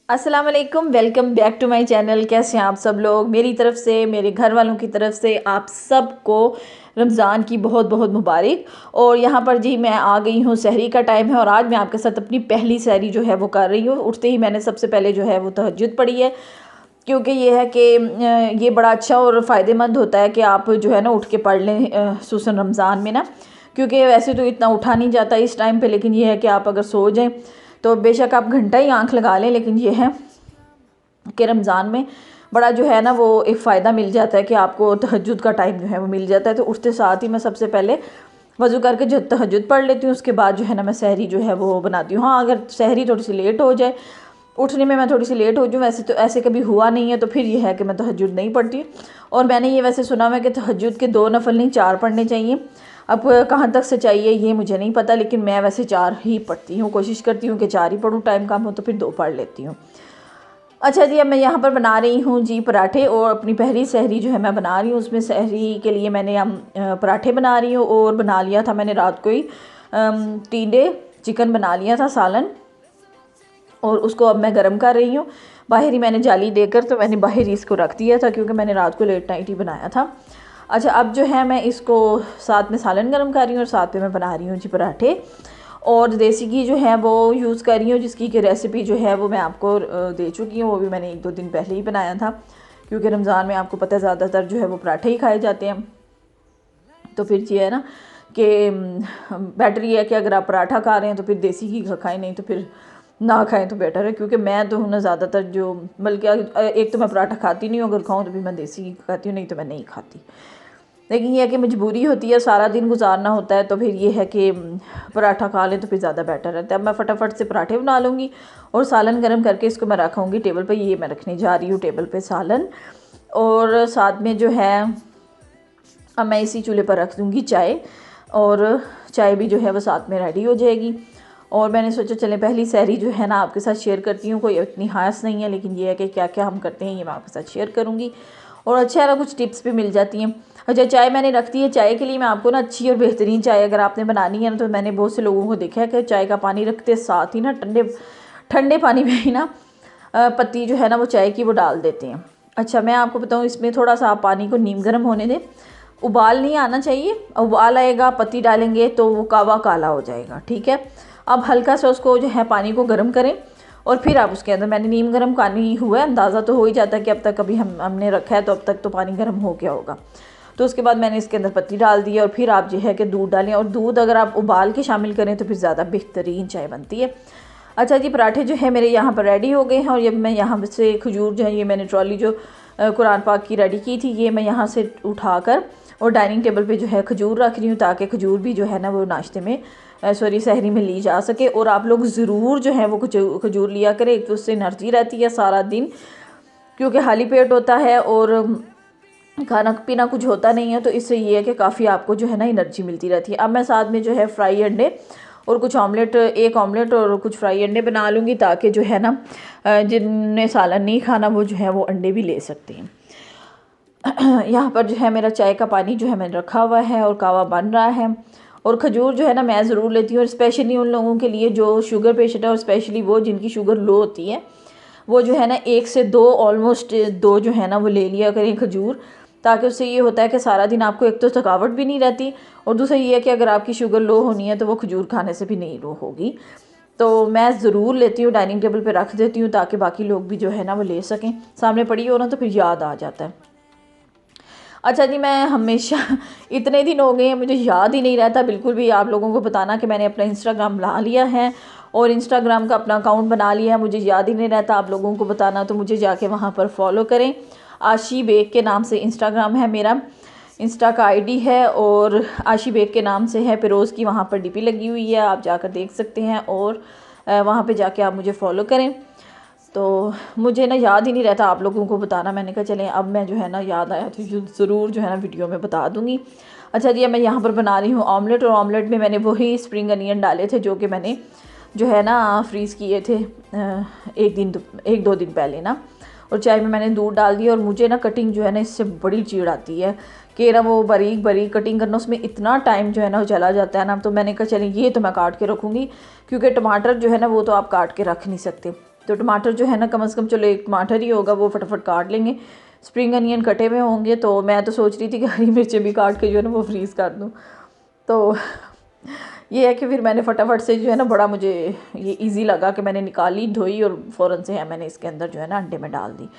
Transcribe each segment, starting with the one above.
अस्सलाम वालेकुम, welcome back to my channel. कैसे हैं आप सब लोग? मेरी तरफ से, मेरे घर वालों की तरफ से आप सबको रमज़ान की बहुत बहुत मुबारक। और यहाँ पर जी मैं आ गई हूँ, सहरी का टाइम है और आज मैं आपके साथ अपनी पहली सहरी जो है वो कर रही हूँ। उठते ही मैंने सबसे पहले जो है वो तहज्जुद पढ़ी है, क्योंकि ये है कि ये बड़ा अच्छा और फ़ायदेमंद होता है कि आप जो है ना उठ के पढ़ लें खुसूसन रमज़ान में ना, क्योंकि वैसे तो इतना उठा नहीं जाता इस टाइम पे, लेकिन ये है कि आप अगर सो जाएं तो बेशक आप घंटा ही आंख लगा लें, लेकिन ये है कि रमज़ान में बड़ा जो है ना वो एक फ़ायदा मिल जाता है कि आपको तहज्जुद का टाइम जो है वो मिल जाता है। तो उठते साथ ही मैं सबसे पहले वज़ू करके जो तहज्जुद पढ़ लेती हूँ, उसके बाद जो है ना मैं सहरी जो है वो बनाती हूँ। हाँ, अगर सहरी थोड़ी सी लेट हो जाए, उठने में मैं थोड़ी सी लेट हो जाऊँ, वैसे तो ऐसे कभी हुआ नहीं है, तो फिर ये है कि मैं तहज्जुद नहीं पढ़ती। और मैंने ये वैसे सुना हुआ है कि तहज्जुद के 2 नफल नहीं 4 पढ़ने चाहिए। अब कहाँ तक सच्चाई है ये मुझे नहीं पता, लेकिन मैं वैसे 4 ही पढ़ती हूँ, कोशिश करती हूँ कि 4 ही पढ़ूँ, टाइम कम हो तो फिर 2 पढ़ लेती हूँ। अच्छा जी, अब मैं यहाँ पर बना रही हूँ जी पराठे, और अपनी पहली सहरी जो है मैं बना रही हूँ। उसमें सहरी के लिए मैंने पराठे बना रही हूँ, और बना लिया था मैंने रात को ही टींडे चिकन बना लिया था सालन, और उसको अब मैं गर्म कर रही हूँ। बाहर ही मैंने जाली देकर, तो मैंने बाहर ही इसको रख दिया था क्योंकि मैंने रात को लेट नाइट ही बनाया था। अच्छा, अब जो है मैं इसको साथ में सालन गर्म कर रही हूँ और साथ में मैं बना रही हूँ जी पराठे। और देसी घी जो है वो यूज़ कर रही हूँ, जिसकी कि रेसिपी जो है वो मैं आपको दे चुकी हूँ। वो भी मैंने 1-2 दिन पहले ही बनाया था, क्योंकि रमज़ान में आपको पता है ज़्यादातर जो है वो पराठे ही खाए जाते हैं। तो फिर ये है ना कि बेटर ये है कि अगर आप पराठा खा रहे हैं तो फिर देसी घी का खाएं, नहीं तो फिर ना खाएं तो बेटर है। क्योंकि मैं तो हूँ ना ज़्यादातर जो, बल्कि एक तो मैं पराठा खाती नहीं हूँ, अगर खाऊँ तो भी मैं देसी घी खाती हूँ, नहीं तो मैं नहीं खाती। लेकिन ये है कि मजबूरी होती है, सारा दिन गुजारना होता है, तो फिर ये है कि पराठा खा लें तो फिर ज़्यादा बेटर है। तब मैं फटाफट से पराठे बना लूँगी और सालन गर्म करके इसको मैं रखूँगी टेबल पे। ये मैं रखने जा रही हूँ टेबल पे सालन, और साथ में जो है अब मैं इसी चूल्हे पर रख दूँगी चाय, और चाय भी जो है वो साथ में रेडी हो जाएगी। और मैंने सोचा चलें पहली सहरी जो है ना आपके साथ शेयर करती हूँ। कोई इतनी खास नहीं है, लेकिन ये है कि क्या क्या हम करते हैं ये मैं आपके साथ शेयर करूँगी, और अच्छा है ना कुछ टिप्स भी मिल जाती हैं। अच्छा, चाय मैंने रख दी है। चाय के लिए मैं आपको ना अच्छी और बेहतरीन चाय अगर आपने बनानी है ना, तो मैंने बहुत से लोगों को देखा है कि चाय का पानी रखते साथ ही ना ठंडे ठंडे पानी में ही ना पत्ती जो है ना वो चाय की वो डाल देते हैं। अच्छा, मैं आपको बताऊँ, इसमें थोड़ा सा आप पानी को नीम गर्म होने दें, उबाल नहीं आना चाहिए। उबाल आएगा पत्ती डालेंगे तो वो कावा काला हो जाएगा, ठीक है। अब हल्का सा उसको जो है पानी को गर्म करें, और फिर आप उसके अंदर, मैंने नीम गर्म पानी हुआ है, अंदाज़ा तो हो ही जाता है कि अब तक अभी हमने रखा है तो अब तक तो पानी गर्म हो गया होगा। तो उसके बाद मैंने इसके अंदर पत्ती डाल दी है, और फिर आप जो है कि दूध डालें, और दूध अगर आप उबाल के शामिल करें तो फिर ज़्यादा बेहतरीन चाय बनती है। अच्छा जी, पराठे जो है मेरे यहाँ पर रेडी हो गए हैं, और ये मैं यहाँ से खजूर जो है, ये मैंने ट्रॉली जो कुरान पाक की रेडी की थी, ये मैं यहाँ से उठाकर और डाइनिंग टेबल पे जो है खजूर रख रही हूँ, ताकि खजूर भी जो है ना वो नाश्ते में सहरी में ली जा सके। और आप लोग ज़रूर जो है वो खजूर लिया करें, एक तो उससे एनर्जी रहती है सारा दिन, क्योंकि खाली पेट होता है और खाना पीना कुछ होता नहीं है, तो इससे ये है कि काफ़ी आपको जो है ना एनर्जी मिलती रहती है। अब मैं साथ में जो है फ्राई अंडे और कुछ ऑमलेट, एक ऑमलेट और कुछ फ्राई अंडे बना लूँगी, ताकि जो है ना जिनने सालन नहीं खाना वो जो है वो अंडे भी ले सकते हैं। यहाँ पर जो है मेरा चाय का पानी जो है मैंने रखा हुआ है और कावा बन रहा है। और खजूर जो है ना मैं ज़रूर लेती हूँ, और स्पेशली उन लोगों के लिए जो शुगर पेशेंट है, और स्पेशली वो जिनकी शुगर लो होती है, वो जो है ना 1 से 2 ऑलमोस्ट 2 जो है ना वो ले लिया करें खजूर, ताकि उससे ये होता है कि सारा दिन आपको एक तो थकावट भी नहीं रहती, और दूसरा ये है कि अगर आपकी शुगर लो होनी है तो वो खजूर खाने से भी नहीं लो होगी। तो मैं ज़रूर लेती हूँ, डाइनिंग टेबल पे रख देती हूँ, ताकि बाकी लोग भी जो है ना वो ले सकें। सामने पड़ी हो ना तो फिर याद आ जाता है। अच्छा जी, मैं हमेशा इतने दिन हो गए हैं मुझे याद ही नहीं रहता बिल्कुल भी आप लोगों को बताना कि मैंने अपना इंस्टाग्राम ला लिया है और इंस्टाग्राम का अपना अकाउंट बना लिया है। मुझे याद ही नहीं रहता आप लोगों को बताना, तो मुझे जाके वहाँ पर फॉलो करें। आशी बेग के नाम से इंस्टाग्राम है मेरा, इंस्टा का आईडी है, और आशी बेग के नाम से है। फिरोज़ की वहाँ पर डीपी लगी हुई है, आप जाकर देख सकते हैं, और वहाँ पे जाके आप मुझे फॉलो करें। तो मुझे ना याद ही नहीं रहता आप लोगों को बताना, मैंने कहा चलें अब मैं जो है ना याद आया तो ज़रूर जो है ना वीडियो में बता दूँगी। अच्छा जी, मैं यहाँ पर बना रही हूँ ऑमलेट, और ऑमलेट में मैंने वही स्प्रिंग अनियन डाले थे जो कि मैंने जो है ना फ्रीज़ किए थे 1-2 दिन पहले ना। और चाय में मैंने दूध डाल दिया, और मुझे ना कटिंग जो है ना इससे बड़ी चिढ़ आती है कि ना वो बारीक बारीक कटिंग करना, उसमें इतना टाइम जो है ना वो चला जाता है ना। तो मैंने कहा चलें ये तो मैं काट के रखूँगी, क्योंकि टमाटर जो है ना वो तो आप काट के रख नहीं सकते। तो टमाटर जो है ना कम से कम चलो एक टमाटर ही होगा, वो फटाफट काट लेंगे। स्प्रिंग अनियन कटे हुए होंगे, तो मैं तो सोच रही थी कि हरी मिर्चें भी काट के जो है ना वो फ्रीज़ कर दूँ। तो ये है कि फिर मैंने फटाफट से जो है ना, बड़ा मुझे ये इजी लगा कि मैंने निकाली, धोई और फ़ौरन से है मैंने इसके अंदर जो है ना अंडे में डाल दी।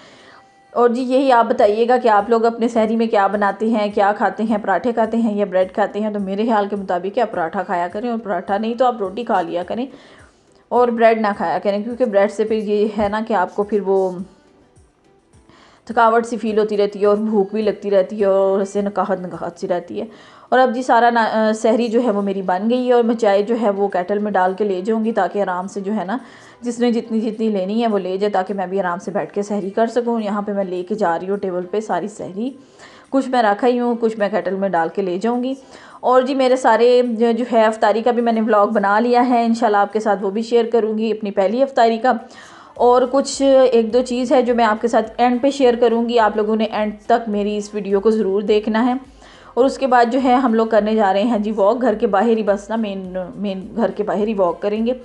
और जी यही आप बताइएगा कि आप लोग अपने सहरी में क्या बनाते हैं, क्या खाते हैं, पराठे खाते हैं या ब्रेड खाते हैं। तो मेरे ख्याल के मुताबिक आप पराठा खाया करें, और पराठा नहीं तो आप रोटी खा लिया करें, और ब्रेड ना खाया करें, क्योंकि ब्रेड से फिर ये है ना कि आपको फिर वो थकावट सी फील होती रहती है और भूख भी लगती रहती है और ऐसे नकाहत सी रहती है। और अब जी सारा सहरी जो है वो मेरी बन गई है, और मैं चाय जो है वो केटल में डाल के ले जाऊँगी, ताकि आराम से जो है ना जिसने जितनी लेनी है वो ले जाए, ताकि मैं भी आराम से बैठ के सहरी कर सकूँ। यहाँ पे मैं लेके जा रही हूँ टेबल पे सारी सहरी, कुछ मैं रखा ही हूँ, कुछ मैं केटल में डाल के ले जाऊँगी। और जी मेरे सारे जो है अफ्तारी का भी मैंने व्लॉग बना लिया है, इंशाल्लाह आपके साथ वो भी शेयर करूँगी, अपनी पहली अफ्तारी का। और कुछ एक दो चीज़ है जो मैं आपके साथ एंड पे शेयर करूँगी, आप लोगों ने एंड तक मेरी इस वीडियो को ज़रूर देखना है। और उसके बाद जो है हम लोग करने जा रहे हैं जी वॉक, घर के बाहर ही, बस ना मेन घर के बाहर ही वॉक करेंगे।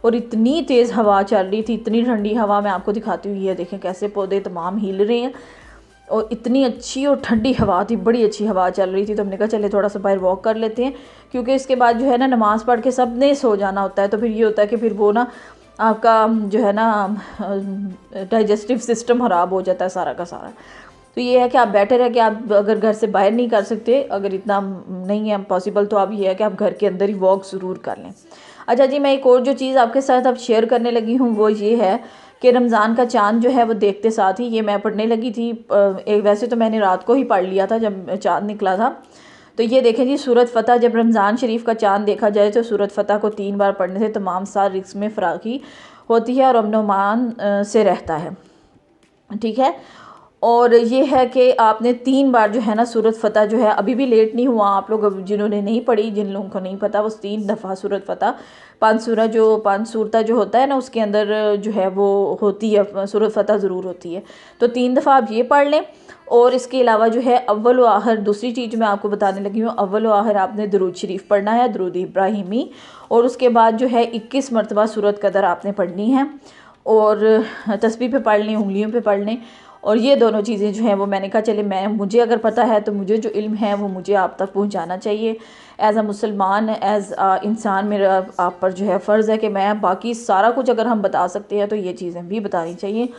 और इतनी तेज़ हवा चल रही थी, इतनी ठंडी हवा, मैं आपको दिखाती हुई है, देखें कैसे पौधे तमाम हिल रहे हैं, और इतनी अच्छी और ठंडी हवा थी, बड़ी अच्छी हवा चल रही थी। तो हमने कहा चले थोड़ा सा बाहर वॉक कर लेते हैं, क्योंकि इसके बाद जो है ना नमाज़ पढ़ के सब ने सो जाना होता है। तो फिर ये होता है कि फिर वो ना आपका जो है ना डाइजेस्टिव सिस्टम ख़राब हो जाता है सारा का सारा। तो ये है कि आप बेटर है कि आप अगर घर से बाहर नहीं कर सकते, अगर इतना नहीं है पॉसिबल, तो आप ये है कि आप घर के अंदर ही वॉक ज़रूर कर लें। अच्छा जी, मैं एक और जो चीज़ आपके साथ अब शेयर करने लगी हूँ वो ये है कि रमज़ान का चाँद जो है वो देखते साथ ही ये मैं पढ़ने लगी थी। वैसे तो मैंने रात को ही पढ़ लिया था जब चाँद निकला था। तो ये देखें जी, सूरत फ़तह, जब रमज़ान शरीफ का चाँद देखा जाए तो सूरत फ़तह को 3 बार पढ़ने से तमाम सार रिस्क में फ़रागी होती है और अमन व अमान से रहता है। ठीक है। और ये है कि आपने 3 बार जो है ना सूरत फ़तह जो है, अभी भी लेट नहीं हुआ, आप लोग जिन्होंने नहीं पढ़ी, जिन लोगों को नहीं पता, वो 3 दफ़ा सूरत फ़तह, 5 सूरत जो होता है ना उसके अंदर जो है वो होती है, सूरत फ़तह ज़रूर होती है। तो 3 दफ़ा आप ये पढ़ लें। और इसके अलावा जो है अव्वल व आखिर, दूसरी चीज़ मैं आपको बताने लगी हूँ, अव्वल व आखिर आपने दुरूद शरीफ पढ़ना है, दुरूद इब्राहिमी। और उसके बाद जो है 21 मरतबा सूरत कदर आपने पढ़नी है, और तस्बीह पे पढ़ लें, उंगलियों पे पढ़ लें। और ये दोनों चीज़ें जो हैं वो मैंने कहा चले मुझे अगर पता है तो मुझे जो इल्म है वो मुझे आप तक पहुंचाना चाहिए। एज़ अ मुसलमान, एज़ अ इंसान, मेरा आप पर जो है फ़र्ज़ है कि मैं बाकी सारा कुछ अगर हम बता सकते हैं तो ये चीज़ें भी बतानी चाहिए।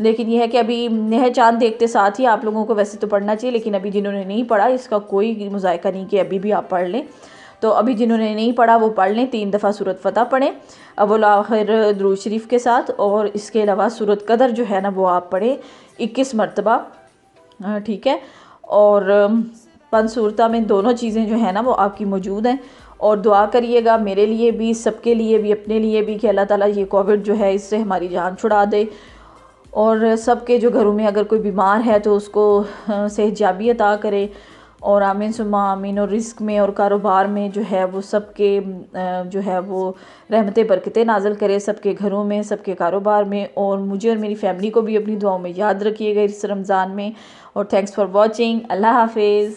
लेकिन यह है कि अभी यह चाँद देखते साथ ही आप लोगों को वैसे तो पढ़ना चाहिए, लेकिन अभी जिन्होंने नहीं पढ़ा इसका कोई मुज़ायका नहीं कि अभी भी आप पढ़ लें। तो अभी जिन्होंने नहीं पढ़ा वो पढ़ लें, 3 दफ़ा सूरत फ़तह पढ़ें अव्वल आखिर दुरूद शरीफ के साथ। और इसके अलावा सूरत कदर जो है ना वो आप पढ़ें 21 मरतबा। ठीक है। और 5 सूरतों में दोनों चीज़ें जो है ना वो आपकी मौजूद हैं। और दुआ करिएगा मेरे लिए भी, सबके लिए भी, अपने लिए भी, कि अल्लाह ताला ये कोविड जो है इससे हमारी जान छुड़ा दे, और सबके जो घरों में अगर कोई बीमार है तो उसको सेहतयाबी अता करे। और आमीन सुम्मा आमीन। और रिस्क में और कारोबार में जो है वो सबके जो है वो रहमतें बरकतें नाज़िल करे सबके घरों में, सबके कारोबार में। और मुझे और मेरी फैमिली को भी अपनी दुआओं में याद रखिएगा इस रमज़ान में। और थैंक्स फॉर वॉचिंग। अल्लाह हाफिज़।